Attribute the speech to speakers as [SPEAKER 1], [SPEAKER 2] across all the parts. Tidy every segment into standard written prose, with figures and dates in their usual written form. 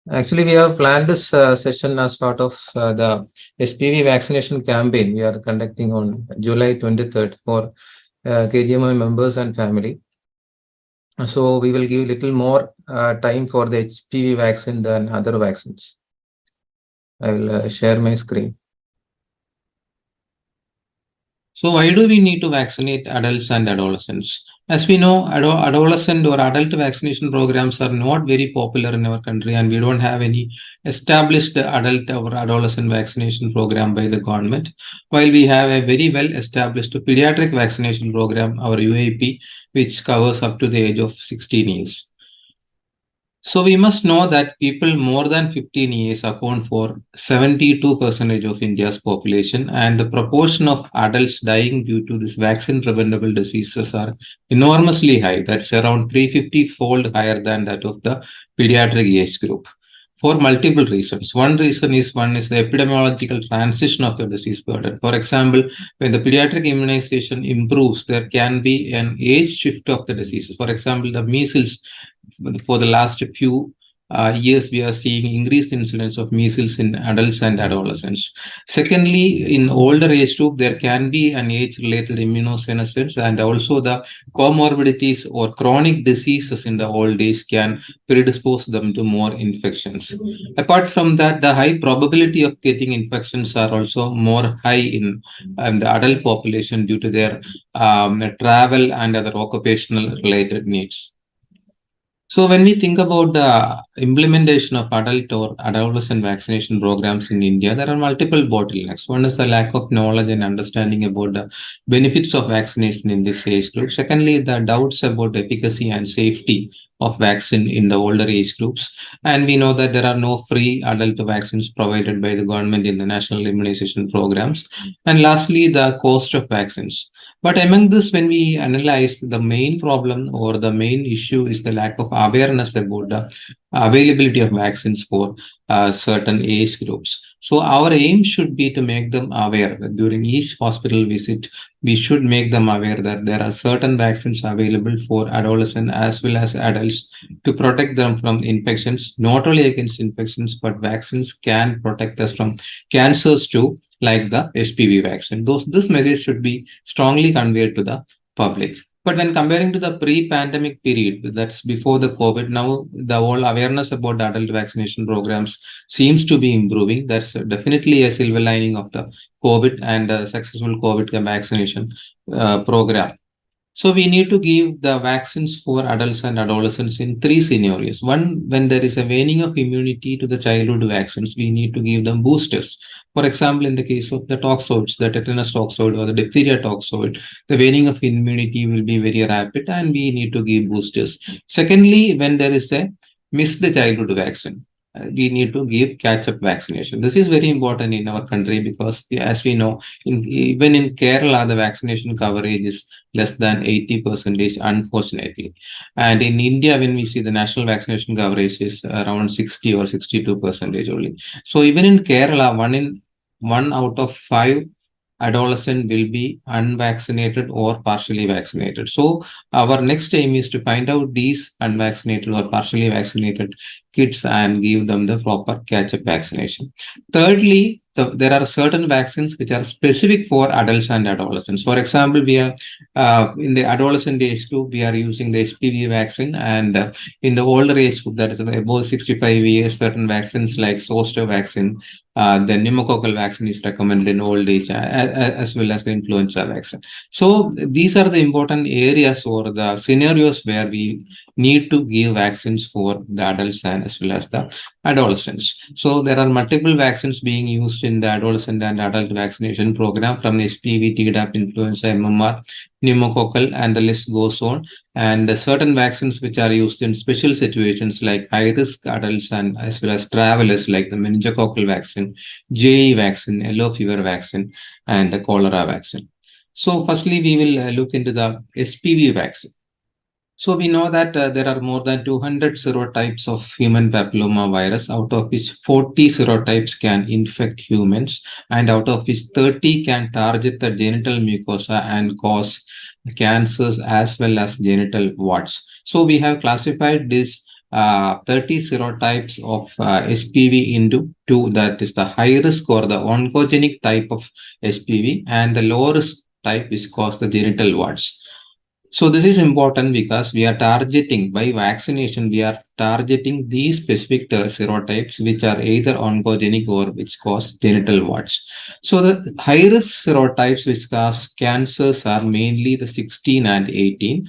[SPEAKER 1] Actually, we have planned this session as part of the SPV vaccination campaign we are conducting on July 23rd for KGMI members and family. So we will give little more time for the HPV vaccine than other vaccines. I will share my screen. So why do we need to vaccinate adults and adolescents? As we know, adolescent or adult vaccination programs are not very popular in our country, and we don't have any established adult or adolescent vaccination program by the government. While we have a very well established pediatric vaccination program, our UAP, which covers up to the age of 16 years. So we must know that people more than 15 years account for 72% of India's population, and the proportion of adults dying due to this vaccine preventable diseases are enormously high. That's around 350-fold higher than that of the pediatric age group for multiple reasons. One is the epidemiological transition of the disease burden. For example, when the pediatric immunization improves, there can be an age shift of the diseases. For example, the measles, for the last few years, we are seeing increased incidence of measles in adults and adolescents. Secondly, in older age group, there can be an age-related immunosenescence, and also the comorbidities or chronic diseases in the old age can predispose them to more infections. Apart from that, the high probability of getting infections are also more high in the adult population due to their travel and other occupational related needs. So when we think about the implementation of adult or adolescent vaccination programs in India, there are multiple bottlenecks. One is the lack of knowledge and understanding about the benefits of vaccination in this age group. Secondly, the doubts about efficacy and safety of vaccine in the older age groups. And we know that there are no free adult vaccines provided by the government in the national immunization programs. And lastly, the cost of vaccines. But among this, when we analyze, the main problem or the main issue is the lack of awareness about the availability of vaccines for certain age groups. So our aim should be to make them aware that during each hospital visit, we should make them aware that there are certain vaccines available for adolescents as well as adults to protect them from infections, not only against infections, but vaccines can protect us from cancers too, like the SPV vaccine. This message should be strongly conveyed to the public. But when comparing to the pre-pandemic period, that's before the COVID, now the whole awareness about adult vaccination programs seems to be improving. That's definitely a silver lining of the COVID and the successful COVID vaccination program. So we need to give the vaccines for adults and adolescents in three scenarios. One, when there is a waning of immunity to the childhood vaccines, we need to give them boosters. For example, in the case of the toxoids, the tetanus toxoid or the diphtheria toxoid, the waning of immunity will be very rapid and we need to give boosters. Secondly, when there is a missed childhood vaccine, we need to give catch-up vaccination. This is very important in our country because, as we know, even in Kerala, the vaccination coverage is less than 80%, unfortunately. And in India, when we see the national vaccination coverage is around 60 or 62% only. So even in Kerala, one out of five adolescent will be unvaccinated or partially vaccinated. So our next aim is to find out these unvaccinated or partially vaccinated kids and give them the proper catch-up vaccination. Thirdly, there are certain vaccines which are specific for adults and adolescents. For example, we are in the adolescent age group, we are using the SPV vaccine, and in the older age group, that is above 65 years, certain vaccines like zoster vaccine, the pneumococcal vaccine is recommended in old age, as well as the influenza vaccine. So these are the important areas or the scenarios where we need to give vaccines for the adults and as well as the adolescents. So there are multiple vaccines being used in the adolescent and adult vaccination program, from HPV, Tdap, influenza, MMR, pneumococcal, and the list goes on. And certain vaccines which are used in special situations like high-risk adults and as well as travelers, like the meningococcal vaccine, JE vaccine, yellow fever vaccine, and the cholera vaccine. So firstly, we will look into the SPV vaccine. So we know that there are more than 200 serotypes of human papilloma virus, out of which 40 serotypes can infect humans, and out of which 30 can target the genital mucosa and cause cancers as well as genital warts. So we have classified this 30 serotypes of SPV into 2, that is the high risk or the oncogenic type of SPV, and the low risk type is caused the genital warts. So this is important because we are targeting by vaccination, we are targeting these specific serotypes which are either oncogenic or which cause genital warts. So the high risk serotypes which cause cancers are mainly the 16 and 18.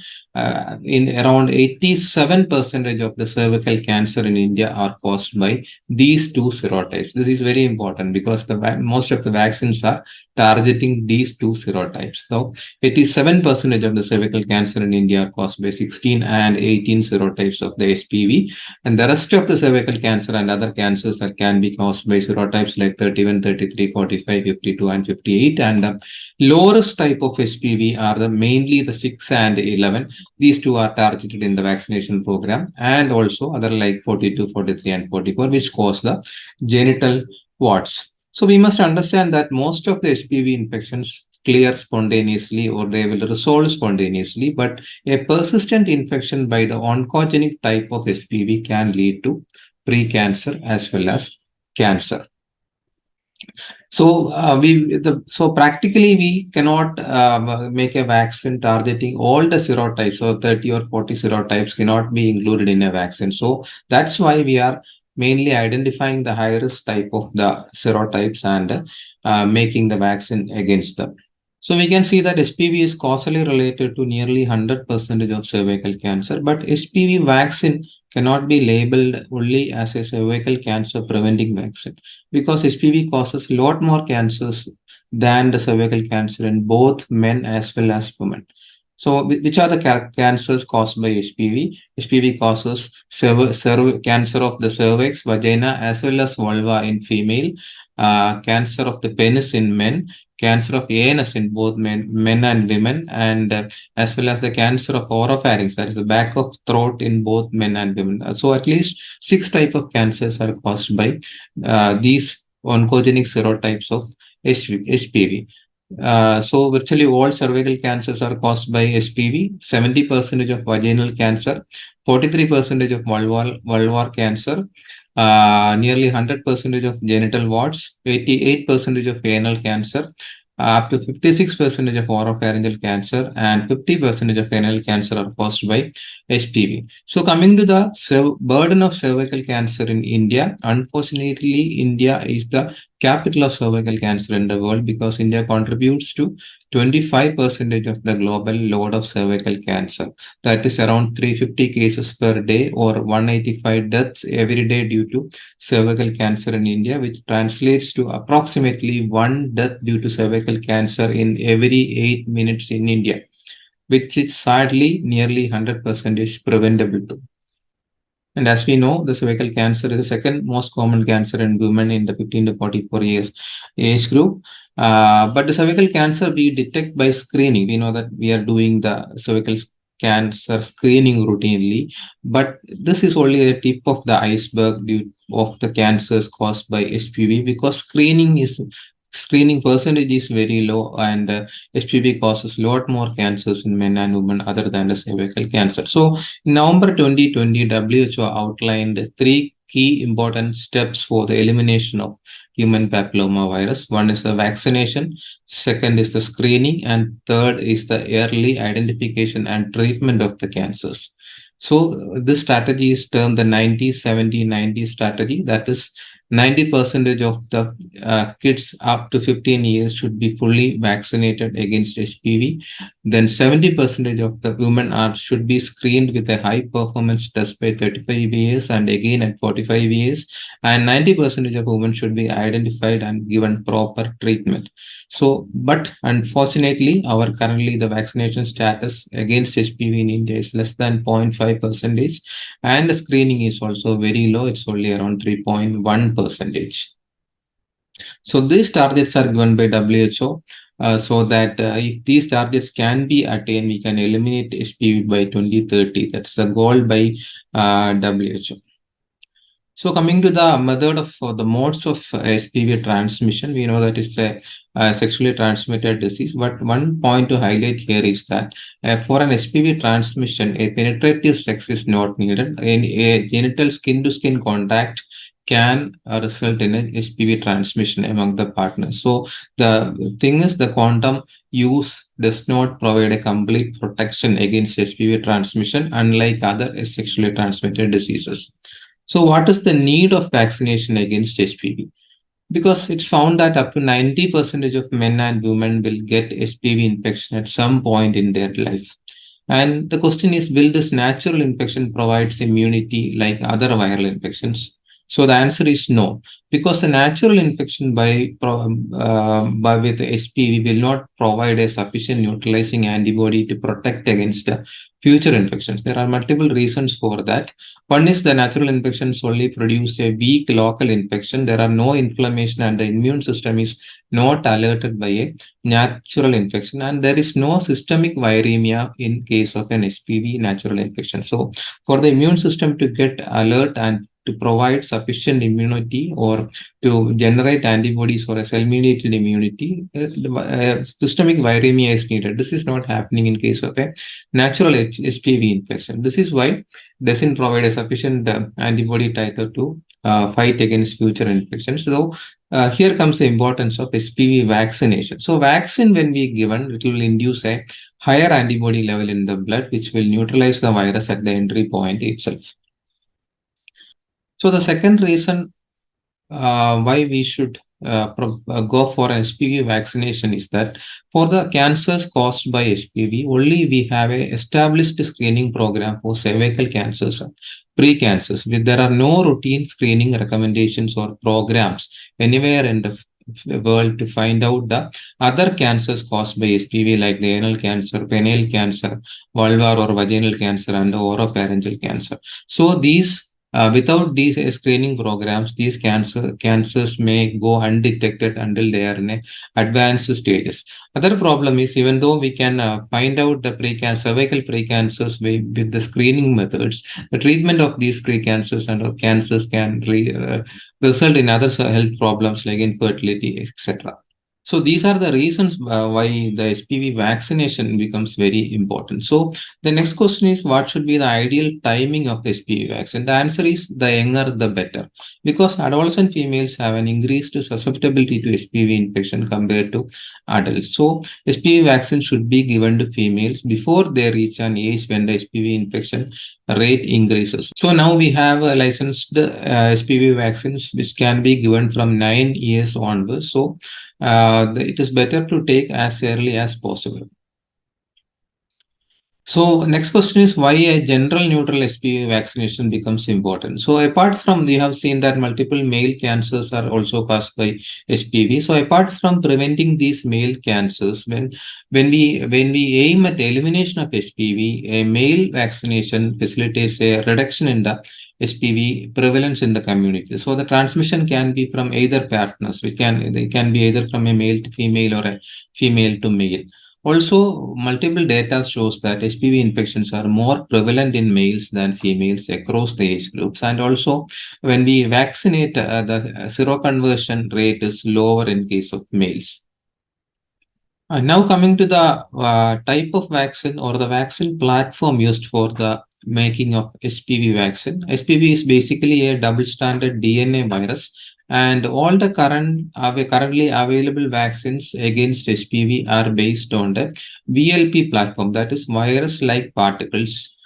[SPEAKER 1] In around 87% of the cervical cancer in India are caused by these two serotypes. This is very important because most of the vaccines are targeting these two serotypes. So 87% of the cervical cancer in India are caused by 16 and 18 serotypes of the SPV, and the rest of the cervical cancer and other cancers that can be caused by serotypes like 31, 33, 45, 52, and 58. And the lowest type of SPV are mainly the 6 and 11. These two are targeted in the vaccination program, and also other like 42, 43, and 44, which cause the genital warts. So we must understand that most of the SPV infections clear spontaneously or they will resolve spontaneously, but a persistent infection by the oncogenic type of SPV can lead to precancer as well as cancer. So so practically we cannot make a vaccine targeting all the serotypes, or 30 or 40 serotypes cannot be included in a vaccine. So that's why we are mainly identifying the high risk type of the serotypes and making the vaccine against them. So we can see that SPV is causally related to nearly 100% of cervical cancer, but SPV vaccine cannot be labeled only as a cervical cancer preventing vaccine because SPV causes a lot more cancers than the cervical cancer in both men as well as women. So, which are the cancers caused by SPV? SPV causes cancer of the cervix, vagina, as well as vulva in female, cancer of the penis in men, cancer of anus in both men and women, and as well as the cancer of oropharynx, that is the back of throat in both men and women. So at least 6 types of cancers are caused by these oncogenic serotypes of SPV. So virtually all cervical cancers are caused by SPV, 70% of vaginal cancer, 43% of vulvar cancer, nearly 100% of genital warts, 88% of anal cancer, up to 56% of oropharyngeal cancer, and 50% of anal cancer are caused by SPV. So coming to the burden of cervical cancer in India, unfortunately, India is the capital of cervical cancer in the world because India contributes to 25% of the global load of cervical cancer. That is around 350 cases per day or 185 deaths every day due to cervical cancer in India, which translates to approximately 1 death due to cervical cancer in every 8 minutes in India, which is sadly nearly 100% is preventable too. And as we know, the cervical cancer is the second most common cancer in women in the 15 to 44 years age group. But the cervical cancer we detect by screening. We know that we are doing the cervical cancer screening routinely, but this is only a tip of the iceberg of the cancers caused by SPV because screening percentage is very low, and SPV causes a lot more cancers in men and women other than the cervical cancer. So in November 2020, WHO outlined 3 key important steps for the elimination of human papilloma virus. One is the vaccination, second is the screening, and third is the early identification and treatment of the cancers. So this strategy is termed the 90-70-90 strategy. That is 90% of the kids up to 15 years should be fully vaccinated against HPV. Then 70% of the women should be screened with a high performance test by 35 years and again at 45 years. And 90% of women should be identified and given proper treatment. So, but unfortunately, currently the vaccination status against HPV in India is less than 0.5%, and the screening is also very low. It's only around 3.1%. So these targets are given by WHO so that if these targets can be attained, we can eliminate HPV by 2030. That's the goal by WHO. So coming to the method of the modes of SPV transmission, we know that it's a sexually transmitted disease. But one point to highlight here is that for an SPV transmission, a penetrative sex is not needed. A genital skin-to-skin contact can result in a SPV transmission among the partners. So the thing is, the condom use does not provide a complete protection against SPV transmission, unlike other sexually transmitted diseases. So, what is the need of vaccination against HPV? Because it's found that up to 90% of men and women will get HPV infection at some point in their life. And the question is, will this natural infection provides immunity like other viral infections? So the answer is no, because a natural infection by with HPV will not provide a sufficient neutralizing antibody to protect against future infections. There are multiple reasons for that. One is the natural infections only produce a weak local infection. There are no inflammation, and the immune system is not alerted by a natural infection, and there is no systemic viremia in case of an SPV natural infection. So for the immune system to get alert and to provide sufficient immunity or to generate antibodies for a cell-mediated immunity, systemic viremia is needed. This is not happening in case of a natural HPV infection. This is why it doesn't provide a sufficient antibody titer to fight against future infections. So here comes the importance of SPV vaccination. So vaccine, when we given, it will induce a higher antibody level in the blood, which will neutralize the virus at the entry point itself. So the second reason why we should go for an HPV vaccination is that for the cancers caused by HPV, only we have a established screening program for cervical cancers and pre-cancers. There are no routine screening recommendations or programs anywhere in the world to find out the other cancers caused by HPV, like the anal cancer, penile cancer, vulvar or vaginal cancer, and oropharyngeal cancer. So without these screening programs, these cancers may go undetected until they are in advanced stages. Other problem is, even though we can find out the cervical precancers with the screening methods, the treatment of these precancers and cancers can result in other health problems like infertility, etc. So these are the reasons why the HPV vaccination becomes very important. So the next question is, what should be the ideal timing of the HPV vaccine? The answer is, the younger the better, because adolescent females have an increased susceptibility to HPV infection compared to adults. So HPV vaccine should be given to females before they reach an age when the HPV infection rate increases. So now we have licensed HPV vaccines which can be given from 9 years onwards. So it is better to take as early as possible. So next question is, why a general neutral HPV vaccination becomes important. So apart from, we have seen that multiple male cancers are also caused by HPV. So apart from preventing these male cancers, when we aim at the elimination of HPV, a male vaccination facilitates a reduction in the HPV prevalence in the community. So the transmission can be from either partners. It can be either from a male to female or a female to male. Also, multiple data shows that HPV infections are more prevalent in males than females across the age groups. And also, when we vaccinate, the seroconversion rate is lower in case of males. Now coming to the type of vaccine or the vaccine platform used for the making of HPV vaccine. HPV is basically a double-stranded DNA virus, and all the currently available vaccines against HPV are based on the VLP platform, that is virus-like particles.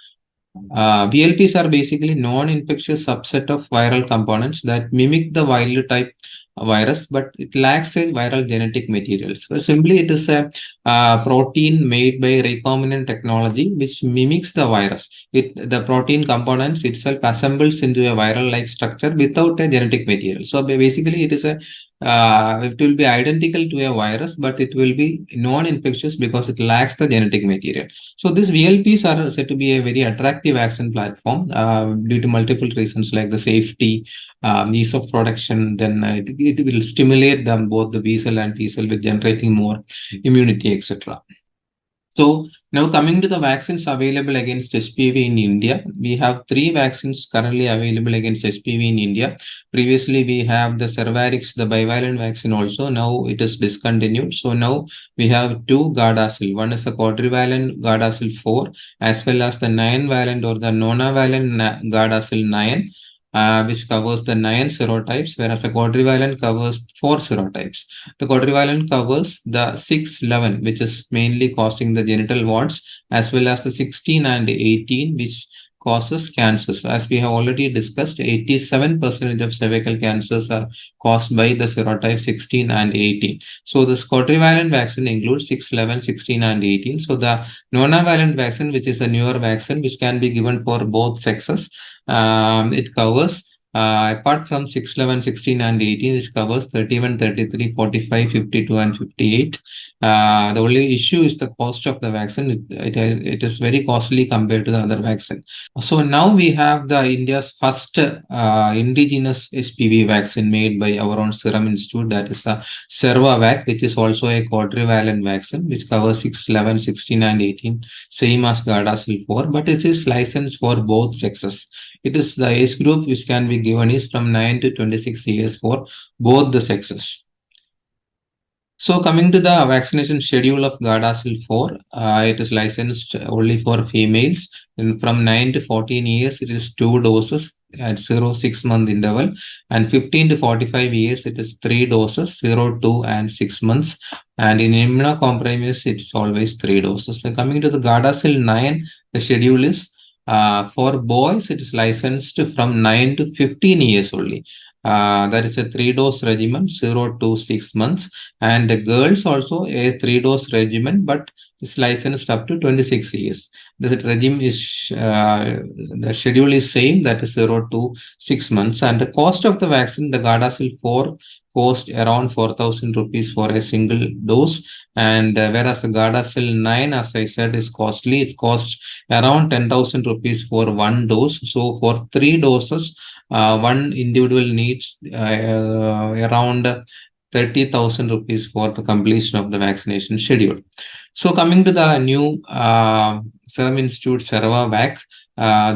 [SPEAKER 1] VLPs are basically non-infectious subset of viral components that mimic the wild type virus, but it lacks a viral genetic material. So simply, it is a protein made by recombinant technology which mimics the virus. The protein components itself assembles into a viral-like structure without a genetic material. So basically, it will be identical to a virus, but it will be non-infectious because it lacks the genetic material. So these VLPs are said to be a very attractive vaccine platform due to multiple reasons, like the safety, ease of production. Then it will stimulate them, both the B cell and T cell, with generating more immunity, etc. So now coming to the vaccines available against HPV in India, we have three vaccines currently available against HPV in India. Previously, we have the Cervarix, the bivalent vaccine also. Now it is discontinued. So now we have two Gardasil. One is the quadrivalent Gardasil 4 as well as the 9-valent or the nonavalent Gardasil 9. Which covers the 9 serotypes, whereas the quadrivalent covers 4 serotypes. The quadrivalent covers the 611, which is mainly causing the genital warts, as well as the 16 and 18, which causes cancers. As we have already discussed, 87% of cervical cancers are caused by the serotype 16 and 18. So this quadrivalent vaccine includes 611, 16, and 18. So the nonavalent vaccine, which is a newer vaccine, which can be given for both sexes, it covers apart from 6, 11, 16, and 18, it covers 31, 33, 45, 52, and 58. The only issue is the cost of the vaccine. It is very costly compared to the other vaccine. So now we have the India's first indigenous HPV vaccine made by our own Serum Institute, that is the Servavac, which is also a quadrivalent vaccine, which covers 6, 11, 16, and 18, same as Gardasil 4, but it is licensed for both sexes. It is the age group which can be given is from 9 to 26 years for both the sexes. So coming to the vaccination schedule of Gardasil 4, it is licensed only for females. And from 9 to 14 years, it is 2 doses at 0-6 month interval. And 15 to 45 years, it is 3 doses, 0, 2, and 6 months. And in immunocompromised, it's always 3 doses. So coming to the Gardasil 9, the schedule is for boys, it is licensed from 9 to 15 years only. That is a 3-dose regimen, 0 to 6 months. And the girls also a 3-dose regimen, but it's licensed up to 26 years. The regime is, the schedule is same, that is 0 to 6 months. And the cost of the vaccine, the Gardasil 4 cost around 4,000 rupees for a single dose. And whereas the Gardasil 9, as I said, is costly. It costs around 10,000 rupees for one dose. So for 3 doses, one individual needs around 30,000 rupees for the completion of the vaccination schedule. So coming to the new Serum Institute Servavac,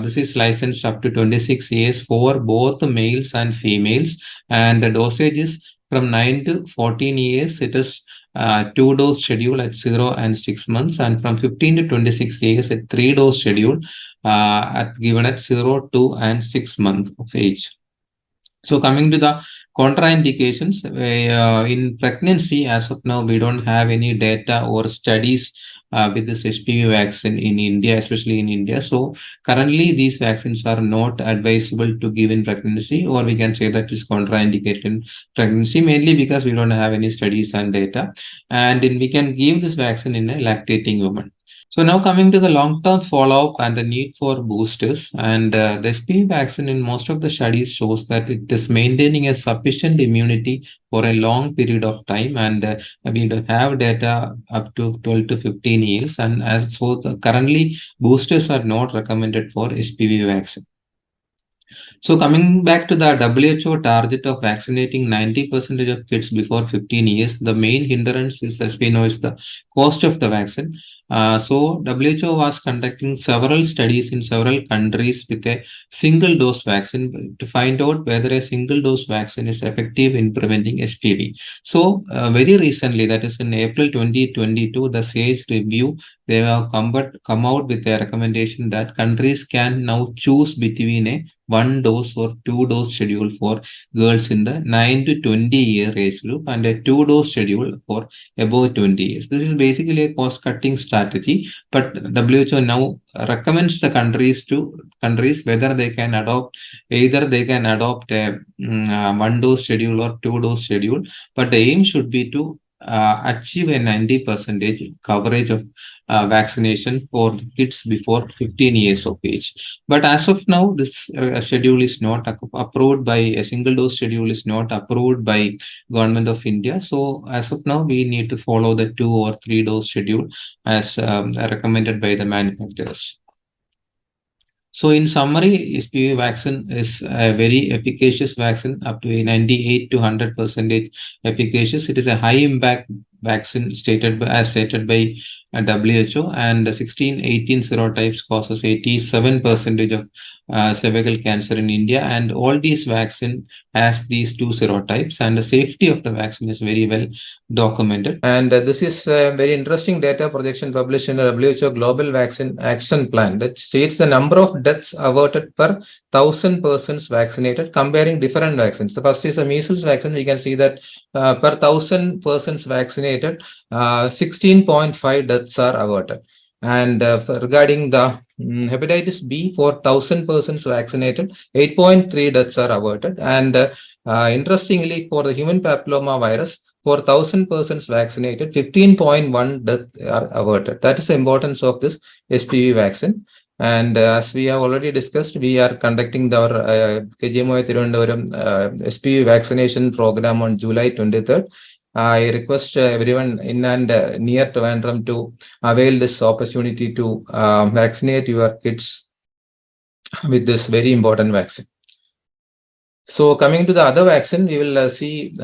[SPEAKER 1] this is licensed up to 26 years for both males and females, and the dosage is from 9 to 14 years. It is 2-dose schedule at 0 and 6 months, and from 15 to 26 years, a 3-dose schedule given at 0, 2, and 6 months of age. So coming to the contraindications, in pregnancy, as of now, we don't have any data or studies with this HPV vaccine in India, especially in India. So currently, these vaccines are not advisable to give in pregnancy, or we can say that is contraindicated in pregnancy, mainly because we don't have any studies and data. And we can give this vaccine in a lactating woman. So now coming to the long-term follow-up and the need for boosters, and the HPV vaccine in most of the studies shows that it is maintaining a sufficient immunity for a long period of time, and we have data up to 12 to 15 years. And as so, currently boosters are not recommended for HPV vaccine. So coming back to the WHO target of vaccinating 90% of kids before 15 years, the main hindrance is, as we know, is the cost of the vaccine. So WHO was conducting several studies in several countries with a single dose vaccine to find out whether a single dose vaccine is effective in preventing HPV. So very recently, that is in April 2022, the SAGE review, they have come out with a recommendation that countries can now choose between a 1-dose or 2-dose schedule for girls in the 9 to 20-year age group and a 2-dose schedule for above 20 years. This is basically a cost-cutting strategy, but WHO now recommends the countries whether they can adopt a 1-dose schedule or 2-dose schedule, but the aim should be to achieve a 90% coverage of vaccination for kids before 15 years of age. But as of now, this schedule is not approved by a single dose schedule is not approved by Government of India. So as of now, we need to follow the 2 or 3-dose schedule as recommended by the manufacturers. So in summary, HPV vaccine is a very efficacious vaccine, up to 98 to 100% efficacious. It is a high impact vaccine stated by WHO, and 16-18 serotypes causes 87% of cervical cancer in India, and all these vaccine has these two serotypes, and the safety of the vaccine is very well documented. And this is very interesting data projection published in the WHO Global Vaccine Action Plan that states the number of deaths averted per 1,000 persons vaccinated, comparing different vaccines. The first is a measles vaccine. We can see that per 1,000 persons vaccinated, 16.5 deaths are averted. And regarding the hepatitis B, for 1,000 persons vaccinated, 8.3 deaths are averted. And interestingly, for the human papilloma virus, for 1,000 persons vaccinated, 15.1 deaths are averted. That is the importance of this HPV vaccine. And as we have already discussed, we are conducting our KGMOI Thiruvananthapuram HPV vaccination program on July 23rd. I request everyone in and near Trivandrum to avail this opportunity to vaccinate your kids with this very important vaccine. So coming to the other vaccine, we will see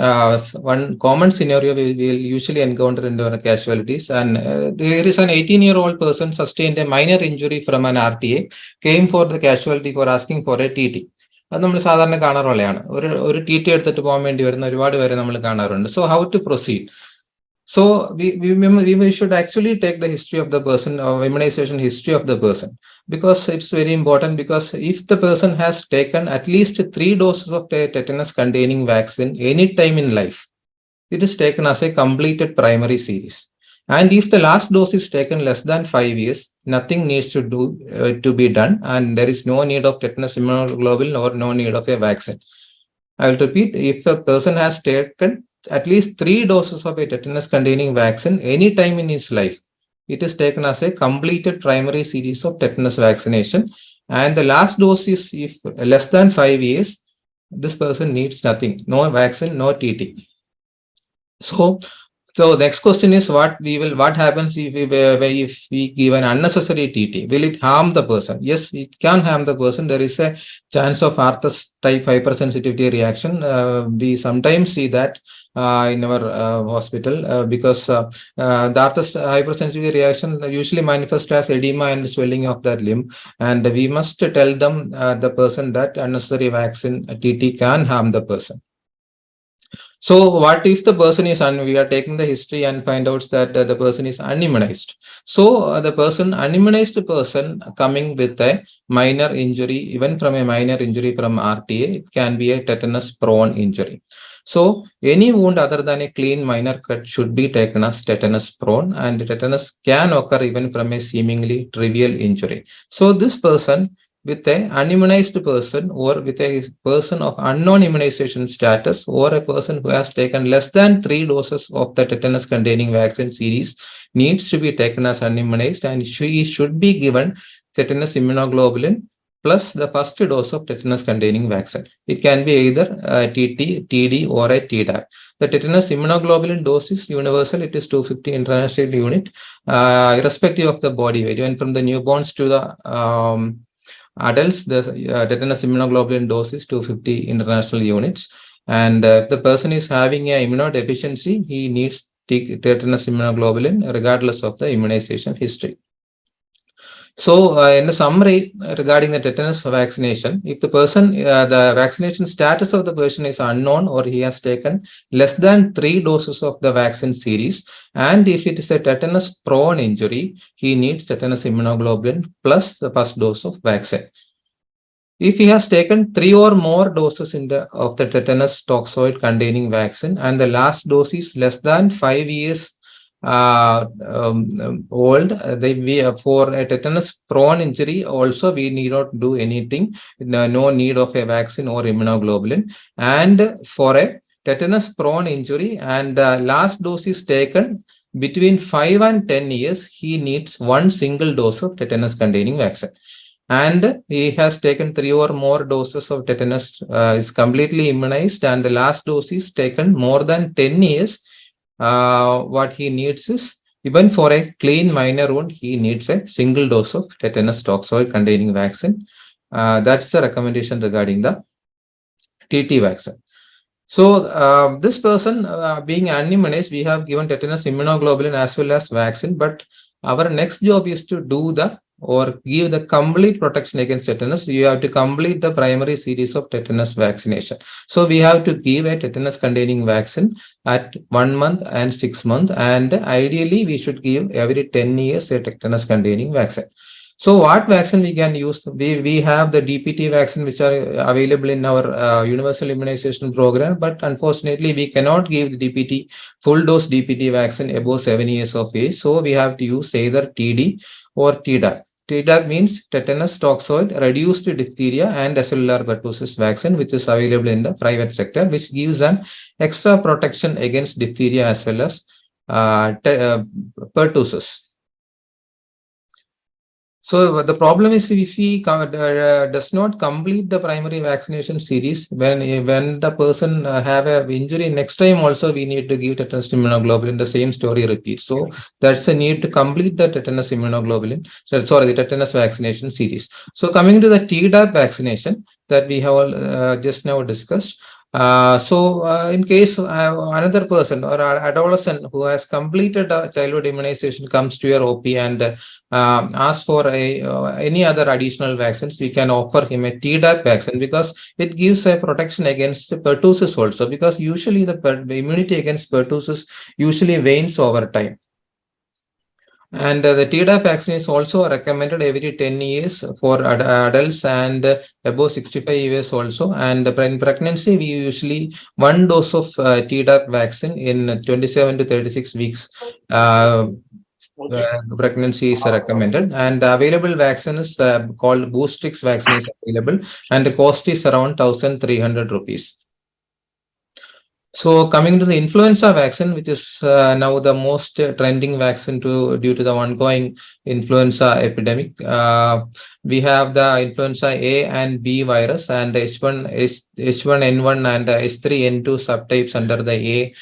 [SPEAKER 1] one common scenario we will usually encounter in our casualties. And there is an 18-year-old person sustained a minor injury from an RTA, came for the casualty for asking for a TT. അത് നമ്മൾ സാധാരണ കാണാറുള്ളതാണ്. ഒരു T T എടുത്തിട്ട് പോകാൻ വേണ്ടി വരുന്ന ഒരുപാട് പേരെ നമ്മൾ കാണാറുണ്ട്. So how to proceed? So we should actually take the history of the person, or immunization history of the person, because it's very important. Because if the person has taken at least 3 doses of tetanus containing vaccine any time in life, it is taken as a completed primary series. And if the last dose is taken less than 5 years, nothing needs to be done, and there is no need of tetanus immunoglobulin or no need of a vaccine. I will repeat, if a person has taken at least 3 doses of a tetanus containing vaccine any time in his life, it is taken as a completed primary series of tetanus vaccination. And the last dose is if less than 5 years, this person needs nothing, no vaccine, no TT. So next question is what happens if we give an unnecessary TT? Will it harm the person? Yes, it can harm the person. There is a chance of Arthus type hypersensitivity reaction. We sometimes see that in our hospital because the Arthus hypersensitivity reaction usually manifests as edema and swelling of that limb, and we must tell them the person that unnecessary vaccine TT can harm the person. So what if the person is we are taking the history and find out that the person is unimmunized? So the unimmunized person coming with a minor injury, even from a minor injury from RTA, it can be a tetanus prone injury. So any wound other than a clean minor cut should be taken as tetanus prone, and tetanus can occur even from a seemingly trivial injury. So this person with an unimmunized person, or with a person of unknown immunization status, or a person who has taken less than 3 doses of the tetanus containing vaccine series, needs to be taken as unimmunized, and he should be given tetanus immunoglobulin plus the first dose of tetanus containing vaccine. It can be either TT, TD, or a TDAP. The tetanus immunoglobulin dose is universal. It is 250 international unit, irrespective of the body weight. Even from the newborns to the adults, the tetanus immunoglobulin dose is 250 international units. And if the person is having a immunodeficiency, he needs tetanus immunoglobulin regardless of the immunization history. So in the summary regarding the tetanus vaccination, if the person, the vaccination status of the person is unknown, or he has taken less than 3 doses of the vaccine series, and if it is a tetanus prone injury, he needs tetanus immunoglobulin plus the first dose of vaccine. If he has taken 3 or more doses of the tetanus toxoid containing vaccine, and the last dose is less than 5 years old, for a tetanus prone injury also we need not do anything, no need of a vaccine or immunoglobulin. And for a tetanus prone injury and the last dose is taken between 5 and 10 years, he needs 1 single dose of tetanus containing vaccine. And he has taken 3 or more doses of tetanus, is completely immunized, and the last dose is taken more than 10 years. What he needs is, even for a clean minor wound, he needs a single dose of tetanus toxoid containing vaccine. That's the recommendation regarding the TT vaccine. So this person being unimmunized, we have given tetanus immunoglobulin as well as vaccine, but
[SPEAKER 2] Our next job is to do the or give the complete protection against tetanus. You have to complete the primary series of tetanus vaccination. So we have to give a tetanus containing vaccine at 1 month and 6 months, and ideally we should give every 10 years a tetanus containing vaccine. So what vaccine we can use? We have the DPT vaccine which are available in our universal immunization program, but unfortunately we cannot give the DPT full dose DPT vaccine above 7 years of age. So we have to use either TD or TDAP. TDAP means tetanus toxoid reduced diphtheria and acellular pertussis vaccine, which is available in the private sector, which gives an extra protection against diphtheria as well as pertussis. So the problem is if he does not complete the primary vaccination series, when the person have a injury next time also we need to give tetanus immunoglobulin. The same story repeats. So that's a need to complete the tetanus immunoglobulin. So, sorry, the tetanus vaccination series. So coming to the Tdap vaccination that we have just now discussed. In case another person or adolescent who has completed childhood immunization comes to your OP and ask for any other additional vaccines, we can offer him a Tdap vaccine because it gives a protection against pertussis also, because usually the immunity against pertussis usually wanes over time. And the Tdap vaccine is also recommended every 10 years for adults and above 65 years also. And in pregnancy, we usually one dose of Tdap vaccine in 27 to 36 weeks. Pregnancy is recommended, and the available vaccine is called Boostrix vaccine is available, and the cost is around 1,300 rupees. So coming to the influenza vaccine, which is now the most trending vaccine due to the ongoing influenza epidemic, we have the influenza A and B virus and H1N1 and H3N2 subtypes under the A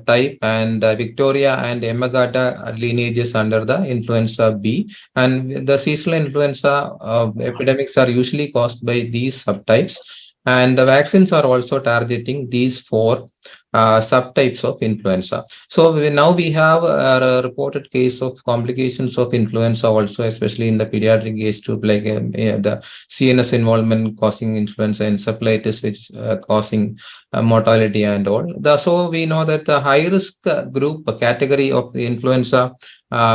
[SPEAKER 2] type, and Victoria and Yamagata lineages under the influenza B. And the seasonal influenza epidemics are usually caused by these subtypes. And the vaccines are also targeting these four subtypes of influenza. So now we have a reported case of complications of influenza also, especially in the pediatric age group, like the CNS involvement causing influenza, encephalitis, which causing mortality and all. So we know that the high risk group category of the influenza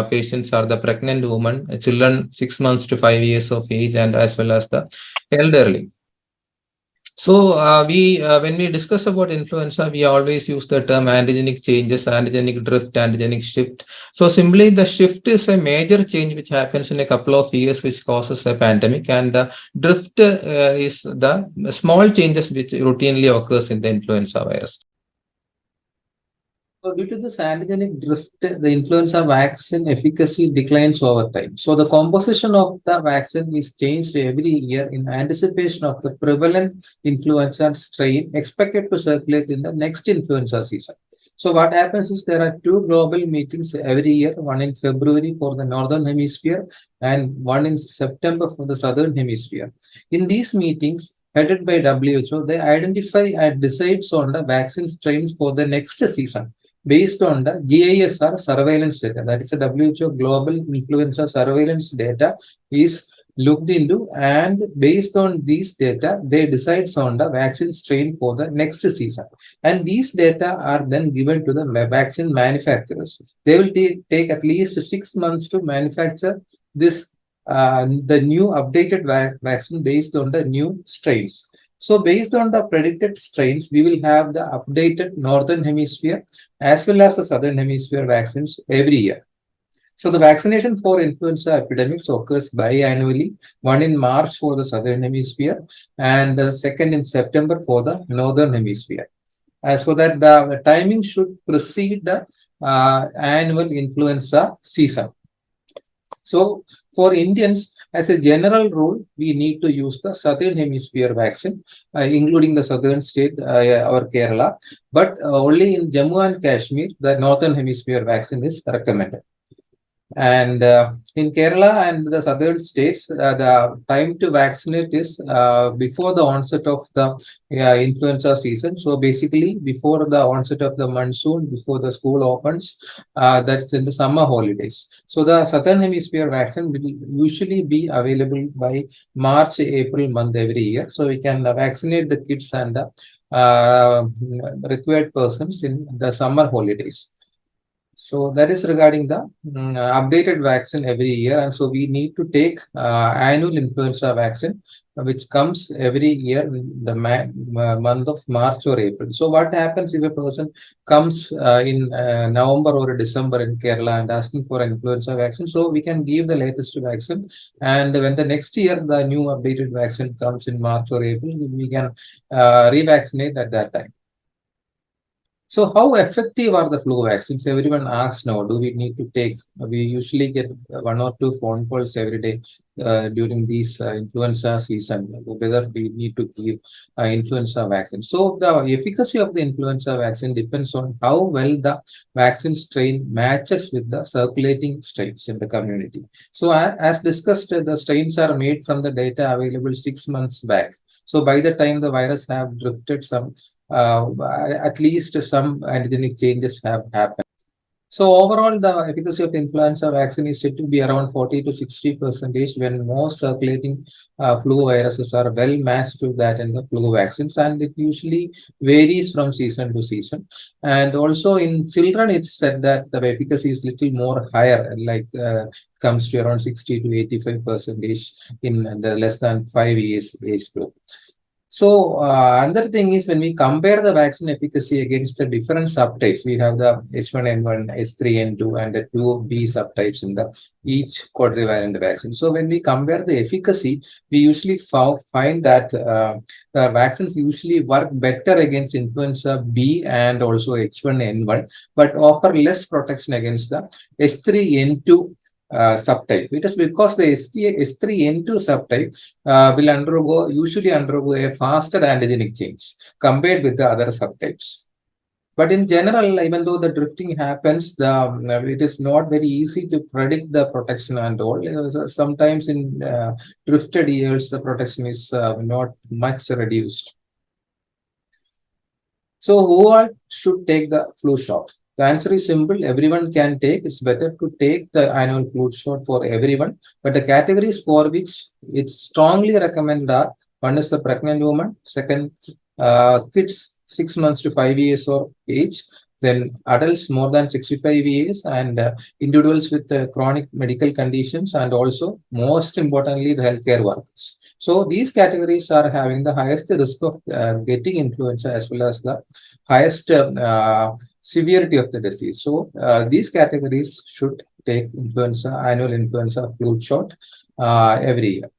[SPEAKER 2] patients are the pregnant women, children 6 months to 5 years of age, and as well as the elderly. So when we discuss about influenza, we always use the term antigenic changes, antigenic drift, antigenic shift. So simply the shift is a major change which happens in a couple of years, which causes a pandemic, and the drift is the small changes which routinely occurs in the influenza virus.
[SPEAKER 1] So due to this antigenic drift, the influenza vaccine efficacy declines over time. So the composition of the vaccine is changed every year in anticipation of the prevalent influenza strain expected to circulate in the next influenza season. So what happens is there are two global meetings every year, one in February for the Northern Hemisphere and one in September for the Southern Hemisphere. In these meetings, headed by WHO, they identify and decides on the vaccine strains for the next season based on the GISR surveillance data. That is the WHO Global Influenza Surveillance data is looked into, and based on these data, they decide on the vaccine strain for the next season. And these data are then given to the vaccine manufacturers. They will take at least 6 months to manufacture this the new updated vaccine based on the new strains. So based on the predicted strains, we will have the updated Northern Hemisphere as well as the Southern Hemisphere vaccines every year. So the vaccination for influenza epidemics occurs biannually, one in March for the Southern Hemisphere and the second in September for the Northern Hemisphere. So that the timing should precede the annual influenza season. So for Indians, as a general rule, we need to use the Southern Hemisphere vaccine, including the southern state or Kerala. But only in Jammu and Kashmir, the Northern Hemisphere vaccine is recommended. And in Kerala and the southern states, the time to vaccinate is before the onset of the influenza season. So basically, before the onset of the monsoon, before the school opens, that's in the summer holidays. So the southern hemisphere vaccine will usually be available by March, April month every year. So we can vaccinate the kids and the required persons in the summer holidays. So that is regarding the updated vaccine every year, and so we need to take annual influenza vaccine, which comes every year in the month of March or April. So what happens if a person comes in November or December in Kerala and asking for an influenza vaccine? So we can give the latest vaccine, and when the next year the new updated vaccine comes in March or April, we can revaccinate at that time. So, how effective are the flu vaccines? Everyone asks now, do we need to take? We usually get one or two phone calls every day during these influenza season, whether we need to give influenza vaccine. So, the efficacy of the influenza vaccine depends on how well the vaccine strain matches with the circulating strains in the community. So, as discussed, the strains are made from the data available 6 months back. So, by the time the virus have drifted some uh, at least some antigenic changes have happened. So overall, the efficacy of influenza vaccine is said to be around 40 to 60% when most circulating flu viruses are well matched to that in the flu vaccines, and it usually varies from season to season. And also in children, it's said that the efficacy is little more higher, like comes to around 60 to 85% in the less than 5 years age group. So another thing is when we compare the vaccine efficacy against the different subtypes, we have the H1N1, H3N2, and the 2B subtypes in the each quadrivalent vaccine. So when we compare the efficacy, we usually find that the vaccines usually work better against influenza B and also H1N1, but offer less protection against the H3N2 subtype. It is because the S3N2 subtype will usually undergo a faster antigenic change compared with the other subtypes. But in general, even though the drifting happens, it is not very easy to predict the protection and all. Sometimes in drifted years, the protection is not much reduced. So who all should take the flu shot? The answer is simple. Everyone can take. It's better to take the annual flu shot for everyone. But the categories for which it's strongly recommended are: one is the pregnant woman, second, kids 6 months to 5 years of age, then adults more than 65 years, and individuals with chronic medical conditions, and also, most importantly, the healthcare workers. So these categories are having the highest risk of getting influenza as well as the highest severity of the disease. So these categories should take annual influenza flu shot every year.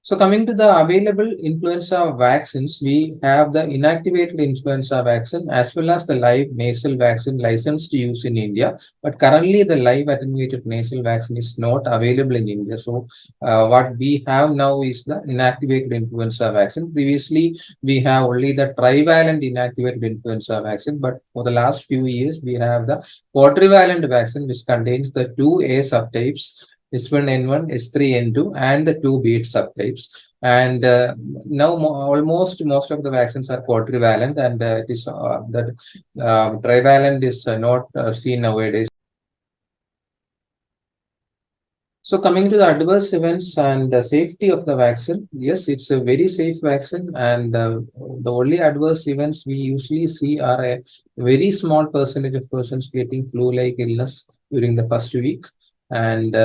[SPEAKER 1] So coming to the available influenza vaccines, we have the inactivated influenza vaccine as well as the live nasal vaccine licensed to use in India. But currently the live attenuated nasal vaccine is not available in India. So what we have now is the inactivated influenza vaccine. Previously, we have only the trivalent inactivated influenza vaccine. But for the last few years, we have the quadrivalent vaccine, which contains the 2A subtypes, H1N1, H3N2, and the 2B subtypes. And now almost most of the vaccines are quadrivalent, and it is that trivalent is not seen nowadays. So coming to the adverse events and the safety of the vaccine, yes, it's a very safe vaccine, and the only adverse events we usually see are a very small percentage of persons getting flu-like illness during the first week, and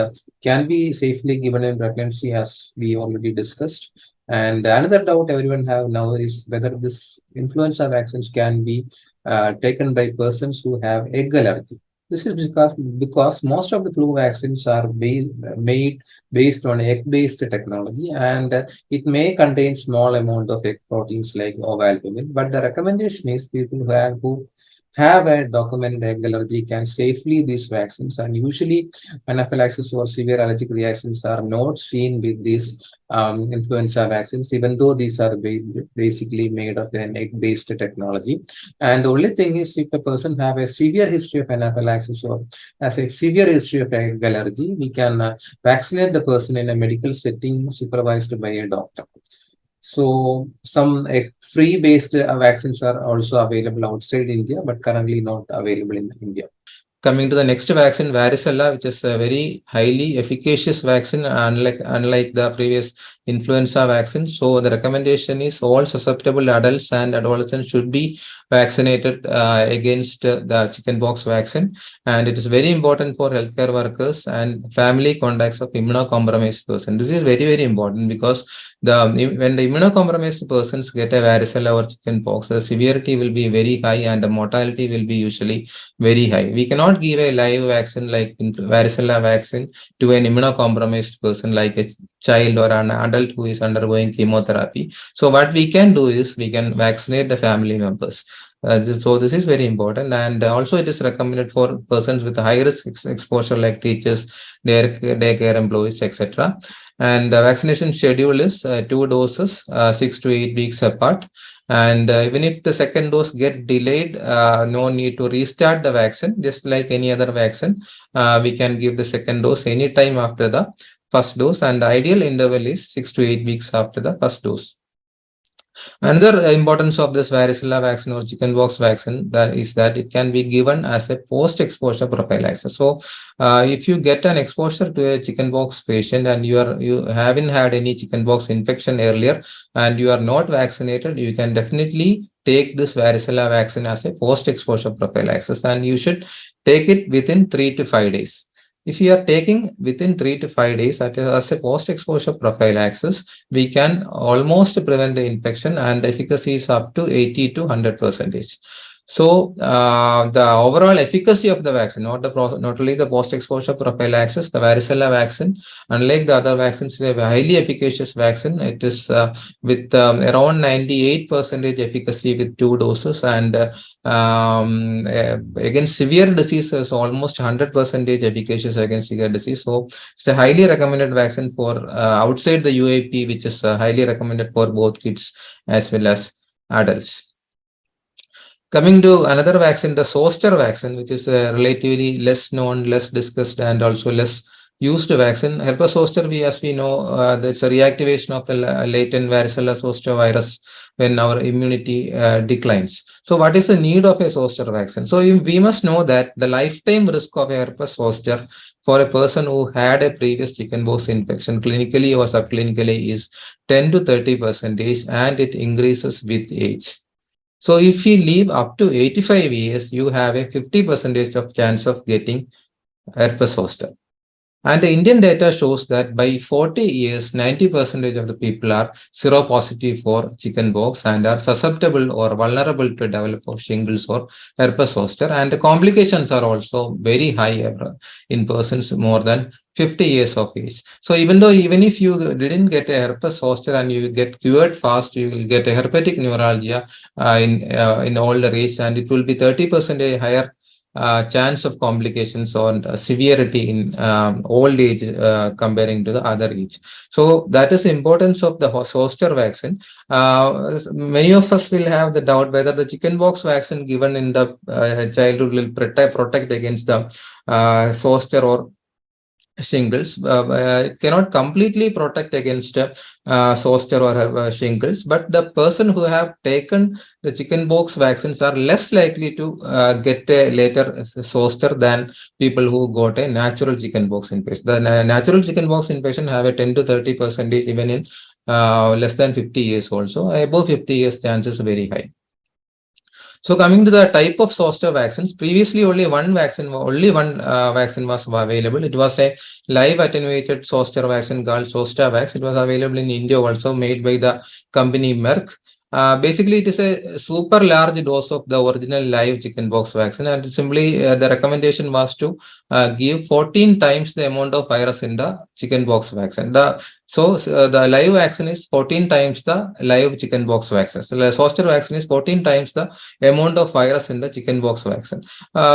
[SPEAKER 1] can be safely given in pregnancy, as we already discussed. And another doubt everyone have now is whether this influenza vaccines can be taken by persons who have egg allergy. This is because most of the flu vaccines are made based on egg-based technology, and it may contain small amount of egg proteins like ovalbumin. But the recommendation is people who have a documented allergy can safely these vaccines, and usually anaphylaxis or severe allergic reactions are not seen with these influenza vaccines, even though these are basically made of an egg-based technology. And the only thing is, if a person have a severe history of anaphylaxis or has a severe history of egg allergy, we can vaccinate the person in a medical setting supervised by a doctor. So some free-based vaccines are also available outside India, but currently not available in India.
[SPEAKER 2] Coming to the next vaccine, varicella, which is a very highly efficacious vaccine, unlike the previous influenza vaccine. So the recommendation is all susceptible adults and adolescents should be vaccinated against the chickenpox vaccine. And it is very important for healthcare workers and family contacts of immunocompromised person. This is very, very important because when the immunocompromised persons get a varicella or chickenpox, the severity will be very high and the mortality will be usually very high. We cannot give a live vaccine like varicella vaccine to an immunocompromised person like a child or an adult who is undergoing chemotherapy. So what we can do is we can vaccinate the family members. So this is very important, and also it is recommended for persons with high risk exposure like teachers, daycare employees, etc. And the vaccination schedule is 2 doses, 6 to 8 weeks apart. And even if the second dose get delayed, no need to restart the vaccine. Just like any other vaccine, we can give the second dose anytime after the first dose. And the ideal interval is 6 to 8 weeks after the first dose. Another importance of this varicella vaccine or chickenpox vaccine that is that it can be given as a post-exposure prophylaxis. So, if you get an exposure to a chickenpox patient and you haven't had any chickenpox infection earlier and you are not vaccinated, you can definitely take this varicella vaccine as a post-exposure prophylaxis, and you should take it within 3 to 5 days. If you are taking within 3 to 5 days as a post-exposure prophylaxis, we can almost prevent the infection, and the efficacy is up to 80 to 100%. So the overall efficacy of the vaccine, not only the post-exposure prophylaxis, the varicella vaccine, unlike the other vaccines, is a highly efficacious vaccine. It is with around 98% efficacy with 2 doses, and against severe diseases, almost 100% efficacious against severe disease. So it's a highly recommended vaccine for outside the UAP, which is highly recommended for both kids as well as adults. Coming to another vaccine, the zoster vaccine, which is a relatively less known, less discussed, and also less used vaccine. Herpes zoster, as we know, that's a reactivation of the latent varicella zoster virus when our immunity declines. So what is the need of a zoster vaccine? So we must know that the lifetime risk of a herpes zoster for a person who had a previous chickenpox infection clinically or subclinically is 10 to 30%, and it increases with age. So if you live up to 85 years, you have a 50% of chance of getting herpes zoster. And the Indian data shows that by 40 years, 90% of the people are seropositive for chickenpox and are susceptible or vulnerable to develop shingles or herpes zoster. And the complications are also very high in persons more than 50 years of age. So even if you didn't get a herpes zoster and you get cured fast, you will get a herpetic neuralgia in older age, and it will be 30% higher chance of complications or severity in old age comparing to the other age. So that is the importance of the zoster vaccine. Many of us will have the doubt whether the chickenpox vaccine given in the childhood will protect against the zoster or shingles. It cannot completely protect against zoster or shingles, but the person who have taken the chickenpox vaccines are less likely to get a later zoster than people who got a natural chickenpox infection. The natural chickenpox infection have a 10 to 30% even in less than 50 years also. Above 50 years, chances are very high. So coming to the type of zoster vaccines, previously only one vaccine was available. It was a live attenuated zoster vaccine called Zostavax. It was available in India also, made by the company Merck. Basically, it is a super large dose of the original live chickenpox vaccine, and simply the recommendation was to give 14 times the amount of virus in the chickenpox vaccine. The So the live vaccine is 14 times the live chickenpox vaccine. So the zoster vaccine is 14 times the amount of virus in the chickenpox vaccine.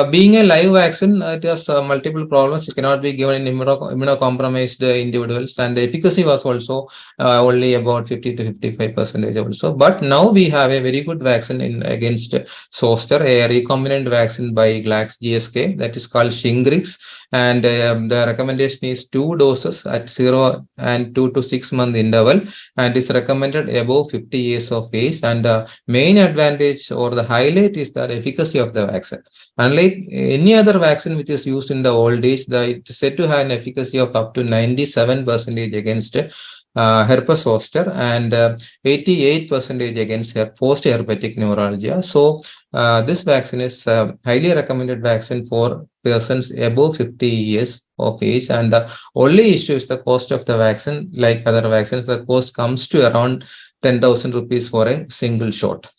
[SPEAKER 2] Being a live vaccine, it has multiple problems. It cannot be given in immunocompromised individuals, and the efficacy was also only about 50 to 55% also. But now we have a very good vaccine in against zoster, a recombinant vaccine by GSK, that is called Shingrix, and the recommendation is 2 doses at 0 and 2 to 6 month interval, and is recommended above 50 years of age. And main advantage or the highlight is the efficacy of the vaccine. Unlike any other vaccine which is used in the old age, it is said to have an efficacy of up to 97% against herpes zoster and 88% against post-herpetic neuralgia. So this vaccine is highly recommended vaccine for persons above 50 years of age. And the only issue is the cost of the vaccine. Like other vaccines, the cost comes to around 10,000 rupees for a single shot.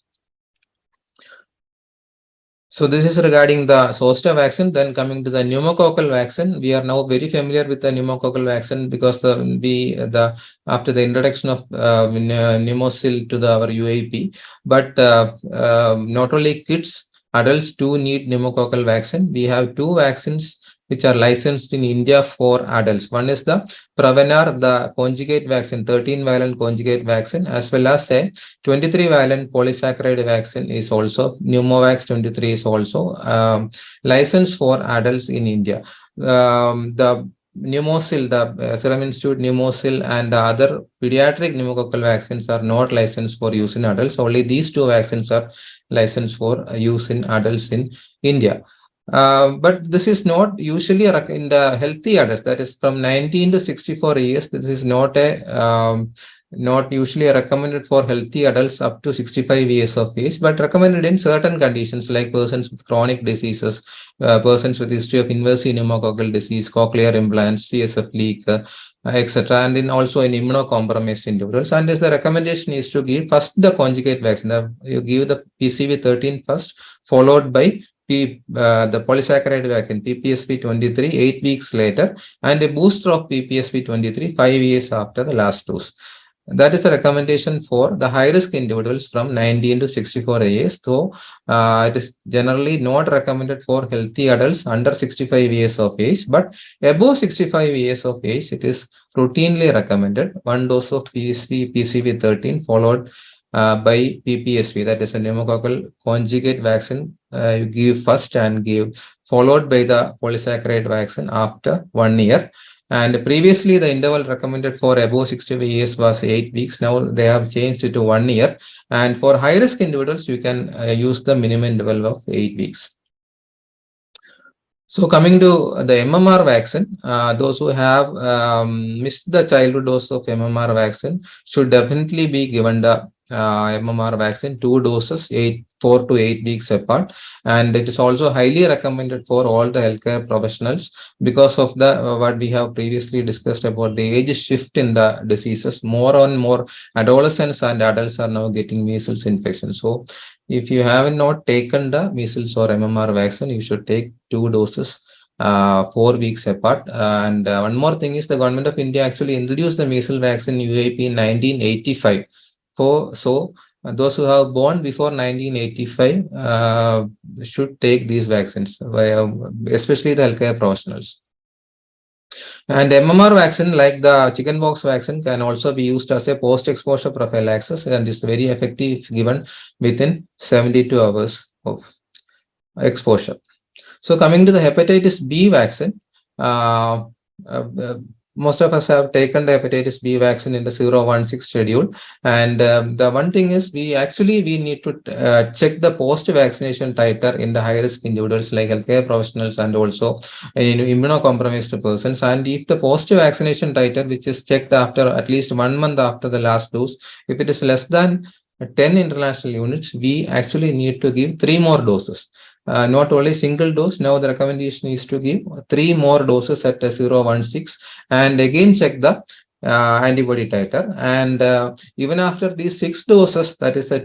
[SPEAKER 2] So this is regarding the zoster vaccine. Then coming to the pneumococcal vaccine, we are now very familiar with the pneumococcal vaccine because after the introduction of pneumocil to our UAP. But not only kids, adults too need pneumococcal vaccine. We have 2 vaccines which are licensed in India for adults. One is the Prevenar, the conjugate vaccine, 13-valent conjugate vaccine, as well as a 23-valent polysaccharide vaccine is also, Pneumovax 23 is also licensed for adults in India. The Pneumocil, the Serum Institute Pneumocil and the other pediatric pneumococcal vaccines are not licensed for use in adults. Only these 2 vaccines are licensed for use in adults in India. But this is not usually in the healthy adults, that is from 19 to 64 years. This is not not usually recommended for healthy adults up to 65 years of age, but recommended in certain conditions like persons with chronic diseases, persons with history of invasive pneumococcal disease, cochlear implants, CSF leak, etc. And in also in immunocompromised individuals. And the recommendation is to give first the conjugate vaccine. You give the PCV13 first, followed by the polysaccharide vaccine PPSV23 8 weeks later, and a booster of PPSV23 5 years after the last dose. That is a recommendation for the high-risk individuals from 19 to 64 years. So it is generally not recommended for healthy adults under 65 years of age, but above 65 years of age, it is routinely recommended 1 dose of PCV13 followed by PPSV, that is a pneumococcal conjugate vaccine. You give first and give followed by the polysaccharide vaccine after 1 year. And previously, the interval recommended for above 65 years was 8 weeks. Now they have changed it to 1 year. And for high-risk individuals, you can use the minimum interval of 8 weeks. So coming to the MMR vaccine, those who have missed the childhood dose of MMR vaccine should definitely be given the MMR vaccine 2 doses, 4 to 8 weeks apart, and it is also highly recommended for all the healthcare professionals because of the what we have previously discussed about the age shift in the diseases. More and more adolescents and adults are now getting measles infection. So if you have not taken the measles or MMR vaccine, you should take 2 doses 4 weeks apart. And one more thing is the government of India actually introduced the measles vaccine UAP in 1985. So those who have born before 1985 should take these vaccines, especially the healthcare professionals. And MMR vaccine, like the chickenpox vaccine, can also be used as a post-exposure prophylaxis and is very effective if given within 72 hours of exposure. So coming to the hepatitis B vaccine, most of us have taken the hepatitis B vaccine in the 016 schedule. And the one thing is we need to check the post-vaccination titer in the high-risk individuals like healthcare professionals and also in immunocompromised persons. And if the post-vaccination titer, which is checked after at least 1 month after the last dose, if it is less than 10 international units, we actually need to give 3 more doses. Not only single dose, now the recommendation is to give 3 more doses at 016 and again check the antibody titer. And even after these 6 doses, that is a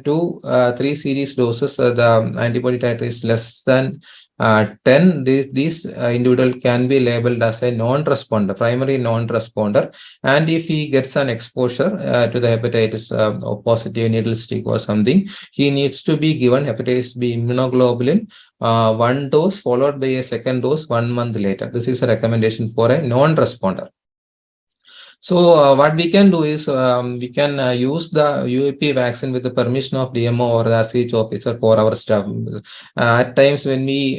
[SPEAKER 2] 3 series doses, the antibody titer is less than 10, these individual can be labeled as a non-responder, primary non-responder. And if he gets an exposure to the hepatitis or positive needle stick or something, he needs to be given hepatitis B immunoglobulin, one dose followed by a second dose 1 month later. This is a recommendation for a non-responder. So what we can do is we can use the UAP vaccine with the permission of DMO or the SH officer for our staff. At times when we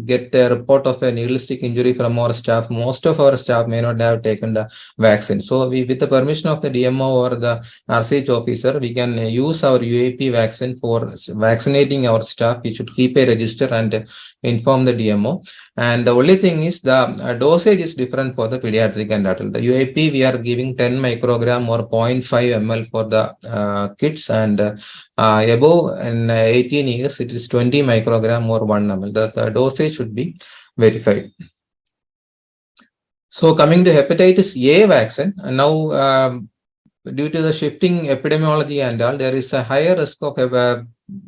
[SPEAKER 2] get a report of a needle stick injury from our staff, most of our staff may not have taken the vaccine. So we, with the permission of the DMO or the RCH officer, we can use our UAP vaccine for vaccinating our staff. We should keep a register and inform the DMO. And the only thing is the dosage is different for the pediatric and adult. The UAP, we are giving 10 microgram or 0.5 ml for the kids, and above and 18 years, it is 20 microgram or 1 ml. The dosage should be verified. So coming to hepatitis A vaccine, now due to the shifting epidemiology and all, there is a higher risk of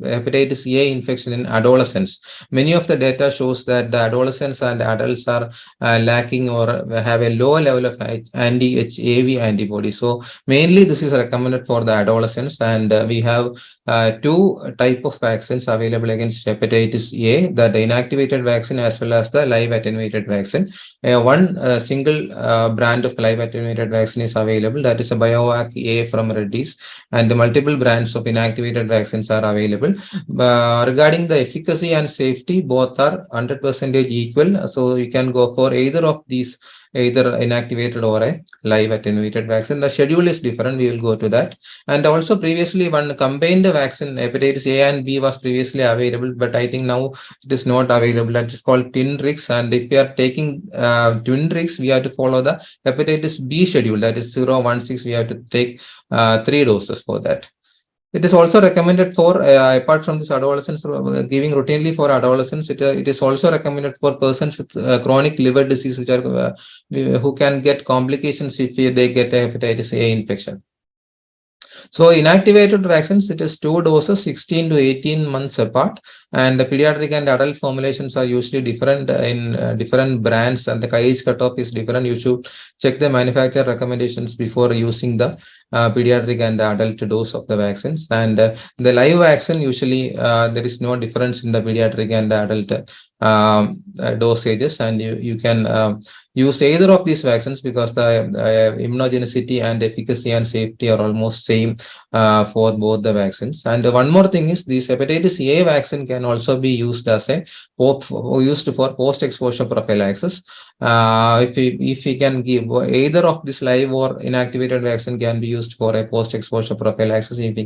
[SPEAKER 2] hepatitis A infection in adolescents. Many of the data shows that the adolescents and adults are lacking or have a low level of anti-HAV antibody. So mainly this is recommended for the adolescents, and we have two type of vaccines available against hepatitis A, the inactivated vaccine as well as the live attenuated vaccine. One single brand of live attenuated vaccine is available, that is a BioVac A from Reddy's, and multiple brands of inactivated vaccines are available. Regarding the efficacy and safety, both are 100% equal. So you can go for either of these, either inactivated or a live attenuated vaccine. The schedule is different. We will go to that. And also previously one combined vaccine, hepatitis A and B, was previously available, but I think now it is not available. That is called Twinrix. And if we are taking Twinrix, we have to follow the hepatitis B schedule. That is 016. We have to take 3 doses for that. It is also recommended for, apart from this adolescents, giving routinely for adolescents, it is also recommended for persons with chronic liver disease, which are who can get complications if they get a hepatitis A infection. So inactivated vaccines, it is 2 doses, 16 to 18 months apart, and the pediatric and adult formulations are usually different in different brands, and the age cutoff is different. You should check the manufacturer recommendations before using the pediatric and adult dose of the vaccines. And the live vaccine, usually there is no difference in the pediatric and the adult dosages, and you can use either of these vaccines because the immunogenicity and efficacy and safety are almost same for both the vaccines. And one more thing is, this hepatitis A vaccine can also be used as a used for post-exposure prophylaxis. If we can give either of this live or inactivated vaccine can be used for a post-exposure prophylaxis. If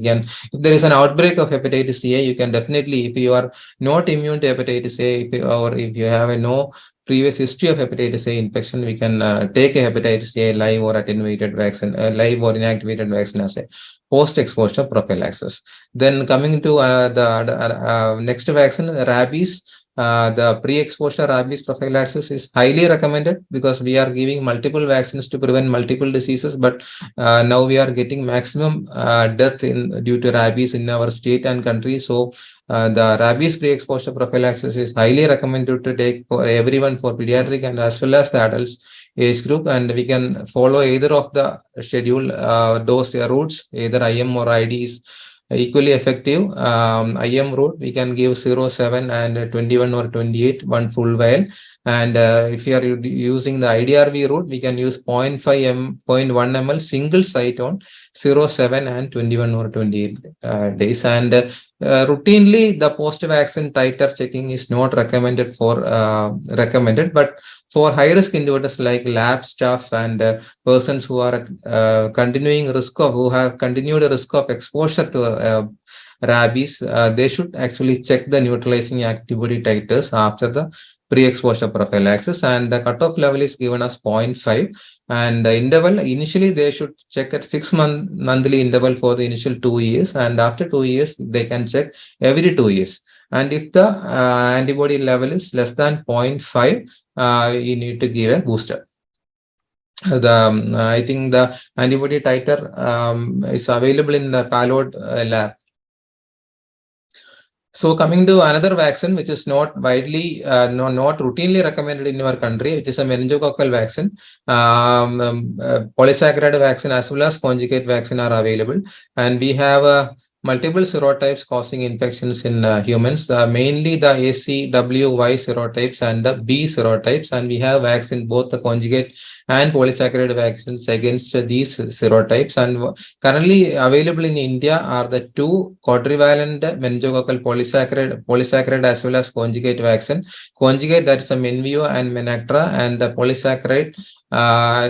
[SPEAKER 2] there is an outbreak of hepatitis A, you can definitely, if you are not immune to hepatitis A, or if you have no previous history of hepatitis A infection, we can take a hepatitis A live or attenuated vaccine, live or inactivated vaccine as a post-exposure prophylaxis. Then coming to the next vaccine, rabies. The pre-exposure rabies prophylaxis is highly recommended because we are giving multiple vaccines to prevent multiple diseases, but now we are getting maximum death due to rabies in our state and country. So the rabies pre-exposure prophylaxis is highly recommended to take for everyone, for pediatric and as well as the adults age group, and we can follow either of the schedule dose routes, either IM or ID is equally effective. IM route, we can give 0.7 and 21 or 28, one full vial. And if you are using the IDRV route, we can use 0.5 0.1 ml single site on 0.7 and 21 or 28 days. And routinely, the post-vaccine titer checking is not recommended but for high-risk individuals like lab staff and persons who are at who have continued risk of exposure to rabies, they should actually check the neutralizing antibody titers after the pre-exposure prophylaxis, and the cutoff level is given as 0.5. And the interval, initially they should check at 6-monthly interval for the initial 2 years, and after 2 years they can check every 2 years. And if the antibody level is less than 0.5, you need to give a booster. I think the antibody titer is available in the Pallot lab. So coming to another vaccine, which is not widely, not routinely recommended in our country, which is a meningococcal vaccine. Polysaccharide vaccine as well as conjugate vaccine are available, and we have multiple serotypes causing infections in humans. Mainly the ACWY serotypes and the B serotypes, and we have vaccine both the conjugate and polysaccharide vaccines against these serotypes. And currently available in India are the two quadrivalent meningococcal polysaccharide as well as conjugate vaccine. Conjugate, that is a Menveo and Menactra, and the polysaccharide,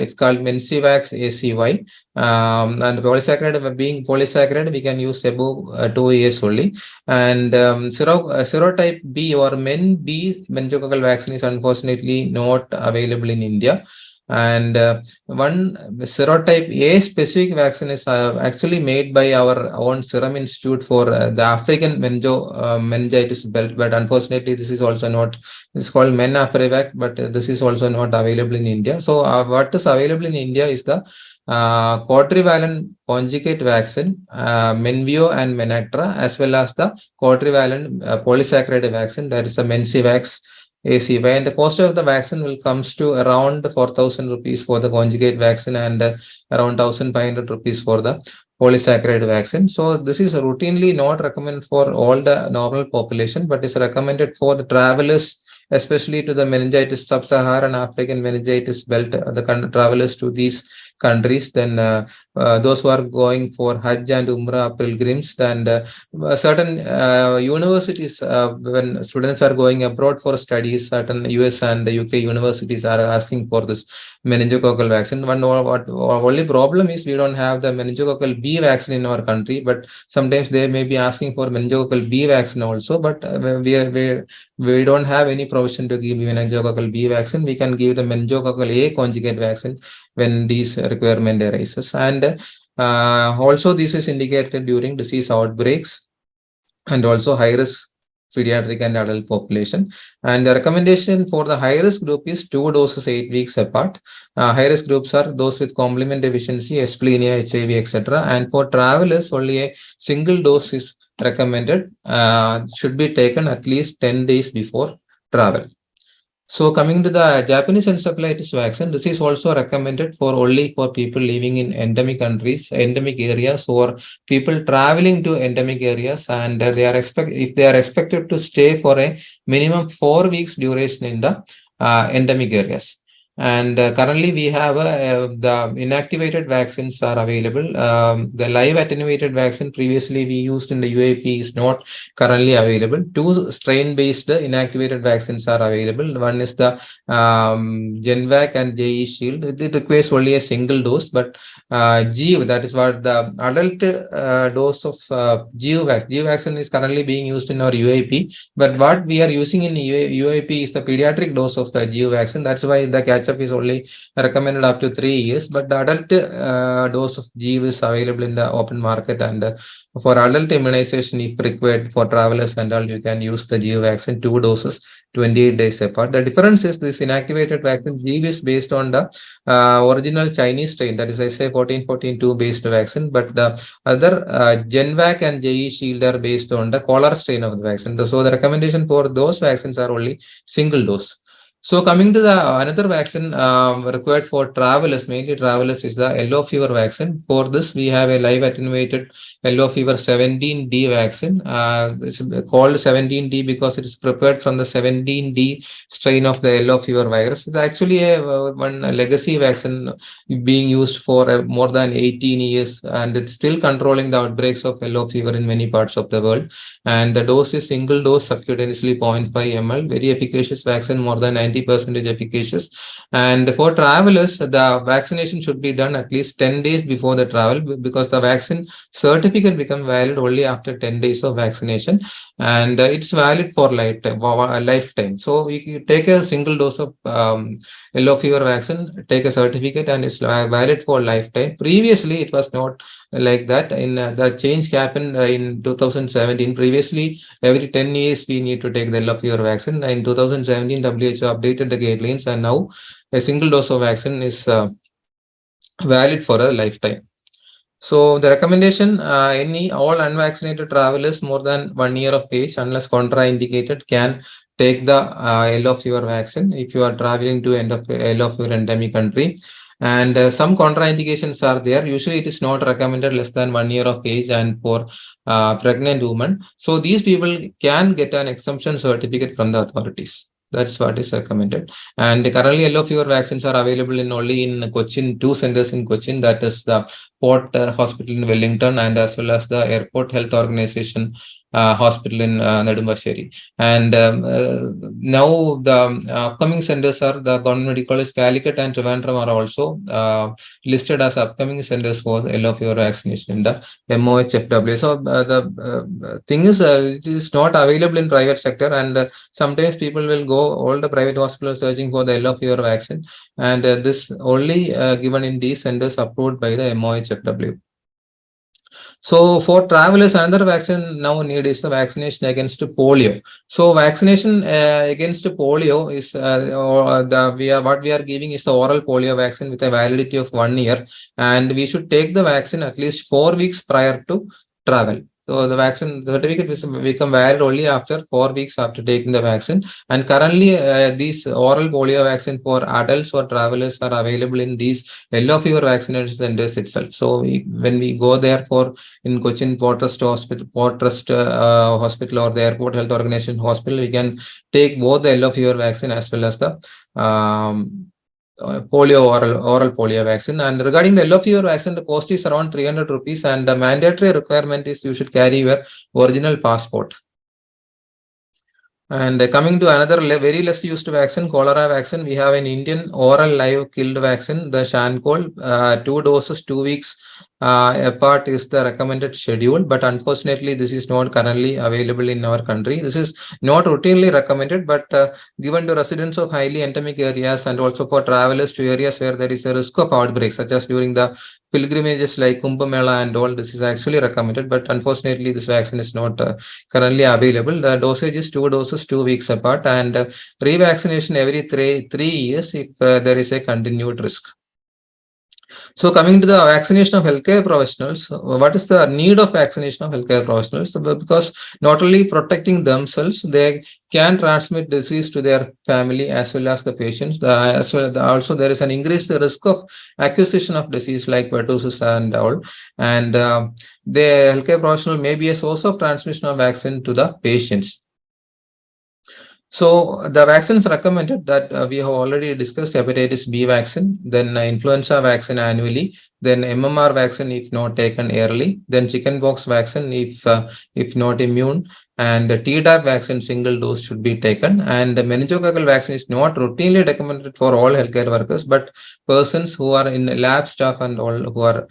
[SPEAKER 2] it's called Mensivax ACY. And polysaccharide, being polysaccharide, we can use above 2 years only. And serotype B or Men B meningococcal vaccine is unfortunately not available in India. And one serotype A specific vaccine is actually made by our own Serum Institute for the African meningitis belt, but unfortunately this is also not, it's called Menafrivac, but this is also not available in India. So what is available in India is the quadrivalent conjugate vaccine, Menveo and Menactra, as well as the quadrivalent polysaccharide vaccine, that is a Mensivax ACY, and the cost of the vaccine will comes to around 4,000 rupees for the conjugate vaccine, and around 1,500 rupees for the polysaccharide vaccine. So this is routinely not recommended for all the normal population, but is recommended for the travelers, especially to the meningitis, sub-Saharan African meningitis belt, the travelers to these countries. Then those who are going for Hajj and Umrah pilgrims, and certain universities, when students are going abroad for studies, certain US and the UK universities are asking for this meningococcal vaccine. What only problem is we don't have the meningococcal B vaccine in our country, but sometimes they may be asking for meningococcal B vaccine also. But we don't have any provision to give meningococcal B vaccine. We can give the meningococcal A conjugate vaccine when these requirement arises. And also this is indicated during disease outbreaks and also high risk pediatric and adult population. And the recommendation for the high risk group is 2 doses 8 weeks apart. High risk groups are those with complement deficiency, asplenia, HIV, etc. And for travelers, only a single dose is recommended, should be taken at least 10 days before travel. So coming to the Japanese encephalitis vaccine, this is also recommended for only for people living in endemic countries, endemic areas, or people traveling to endemic areas, and if they are expected to stay for a minimum 4 weeks duration in the endemic areas. And currently we have the inactivated vaccines are available. The live attenuated vaccine previously we used in the UAP is not currently available. 2 strain-based inactivated vaccines are available. One is the Genvac and JE Shield. It requires only a single dose, but GEO, that is what the adult dose of GEO vaccine. GEO vaccine is currently being used in our UAP, but what we are using in UAP is the pediatric dose of the GEO vaccine. That's why the catch-up is only recommended up to 3 years, but the adult dose of GEO is available in the open market. And for adult immunization, if required for travelers and all, you can use the GEO vaccine 2 doses 28 days apart. The difference is this inactivated vaccine GEO is based on the original Chinese strain, that is SA1442 based vaccine, but the other Genvac and JE Shield are based on the collar strain of the vaccine. So the recommendation for those vaccines are only single dose. So coming to the another vaccine required for travelers, mainly travelers, is the yellow fever vaccine. For this, we have a live attenuated yellow fever 17D vaccine. It's called 17D because it is prepared from the 17D strain of the yellow fever virus. It's actually one legacy vaccine being used for more than 18 years, and it's still controlling the outbreaks of yellow fever in many parts of the world. And the dose is single dose subcutaneously 0.5 ml, very efficacious vaccine, more than 90% efficacious. And for travelers, the vaccination should be done at least 10 days before the travel, because the vaccine certificate becomes valid only after 10 days of vaccination, and it's valid for lifetime. So you take a single dose of yellow fever vaccine, take a certificate, and it's valid for lifetime. Previously, it was not like that. In the change happened in 2017. Previously, every 10 years we need to take the yellow fever vaccine. In 2017, WHO updated the guidelines, and now a single dose of vaccine is valid for a lifetime. So the recommendation, any all unvaccinated travelers more than 1 year of age, unless contraindicated, can take the yellow fever vaccine if you are traveling to end of yellow fever endemic country. And some contraindications are there. Usually, it is not recommended less than 1 year of age and for pregnant women. So these people can get an exemption certificate from the authorities. That's what is recommended. And currently, yellow fever vaccines are available in only in Cochin, two centers in Cochin. That is the Port Hospital in Wellington and as well as the Airport Health Organization Hospital in Nedumbasheri. And now the upcoming centers are the Government Medical College Calicut and Trivandrum are also listed as upcoming centers for the yellow fever vaccination in the MOHFW. So the thing is, it is not available in private sector, and sometimes people will go all the private hospitals searching for the yellow fever vaccine, and this only given in these centers approved by the MOHFW. So for travelers, another vaccine now need is the vaccination against polio. So vaccination against polio is or the what we are giving is the oral polio vaccine with a validity of 1 year, and we should take the vaccine at least 4 weeks prior to travel. So the vaccine certificate will become valid only after 4 weeks after taking the vaccine. And currently, these oral polio vaccine for adults or travelers are available in these yellow fever vaccination centers itself. So when we go there for in Cochin Port Trust Hospital, Hospital or the Airport Health Organization Hospital, we can take both the yellow fever vaccine as well as the polio oral polio vaccine. And regarding the yellow fever vaccine, the cost is around 300 rupees, and the mandatory requirement is you should carry your original passport. And coming to another very less used vaccine, cholera vaccine, we have an Indian oral live killed vaccine, the Shancol, 2 doses, 2 weeks apart is the recommended schedule. But unfortunately, this is not currently available in our country. This is not routinely recommended, but given to residents of highly endemic areas and also for travelers to areas where there is a risk of outbreak, such as during the pilgrimages like Kumbh Mela and all, this is actually recommended. But unfortunately, this vaccine is not currently available. The dosage is 2 doses, 2 weeks apart, and revaccination every three years if there is a continued risk. So coming to the vaccination of healthcare professionals, what is the need of vaccination of healthcare professionals? So because not only protecting themselves, they can transmit disease to their family as well as the patients. As well, also there is an increased risk of acquisition of disease like pertussis and all. And the healthcare professional may be a source of transmission of vaccine to the patients. So the vaccines recommended that we have already discussed: hepatitis B vaccine, then influenza vaccine annually, then MMR vaccine if not taken early, then chickenpox vaccine if not immune, and the Tdap vaccine single dose should be taken. And the meningococcal vaccine is not routinely recommended for all healthcare workers, but persons who are in lab staff and all who are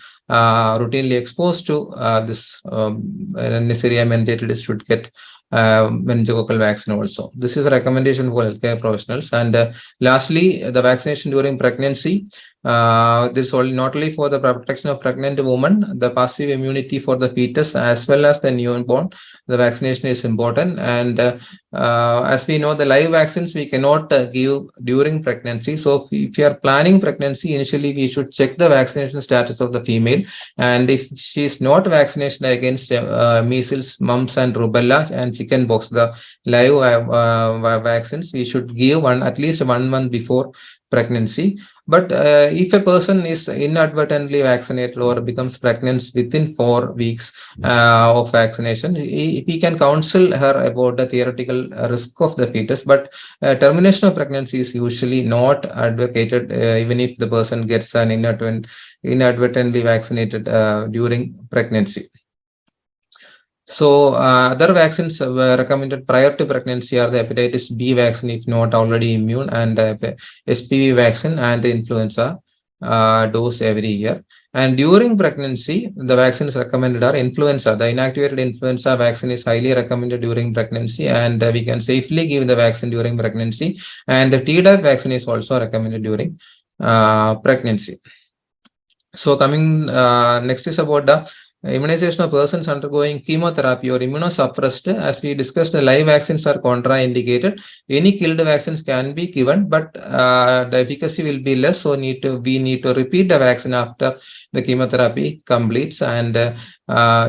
[SPEAKER 2] routinely exposed to this Neisseria meningitidis should get meningococcal vaccine also. This is a recommendation for healthcare professionals. And lastly, the vaccination during pregnancy. This is only not only for the protection of pregnant women, the passive immunity for the fetus as well as the newborn. The vaccination is important. And as we know, the live vaccines we cannot give during pregnancy. So if you are planning pregnancy, initially we should check the vaccination status of the female. And if she is not vaccinated against measles, mumps, and rubella and chickenpox, the live vaccines we should give at least 1 month before pregnancy. But if a person is inadvertently vaccinated or becomes pregnant within 4 weeks of vaccination, he can counsel her about the theoretical risk of the fetus. But termination of pregnancy is usually not advocated, even if the person gets an inadvertently vaccinated during pregnancy. So other vaccines were recommended prior to pregnancy are the hepatitis B vaccine if not already immune, and SPV vaccine and the influenza dose every year. And during pregnancy, the vaccines recommended are influenza. The inactivated influenza vaccine is highly recommended during pregnancy, and we can safely give the vaccine during pregnancy. And the Tdap vaccine is also recommended during pregnancy. So coming next is about the immunization of persons undergoing chemotherapy or immunosuppressed. As we discussed, the live vaccines are contraindicated. Any killed vaccines can be given, but the efficacy will be less. So we need to repeat the vaccine after the chemotherapy completes. And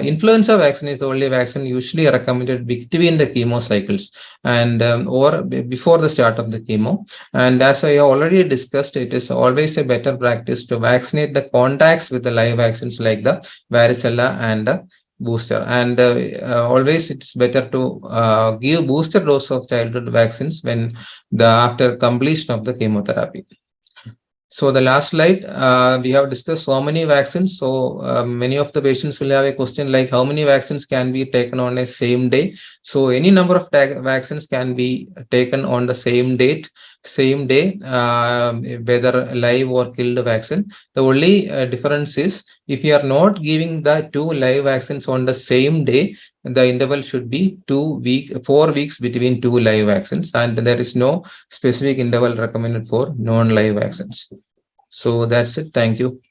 [SPEAKER 2] influenza vaccine is the only vaccine usually recommended between the chemo cycles and or before the start of the chemo. And as I already discussed, it is always a better practice to vaccinate the contacts with the live vaccines like the varicella and the booster. And always it's better to give booster dose of childhood vaccines when the after completion of the chemotherapy. So the last slide, we have discussed so many vaccines. So many of the patients will have a question like how many vaccines can be taken on a same day. So any number of vaccines can be taken on the same date, same day, whether live or killed vaccine. The only difference is if you are not giving the 2 live vaccines on the same day, the interval should be 4 weeks between 2 live vaccines, and there is no specific interval recommended for non-live vaccines. So that's it. Thank you.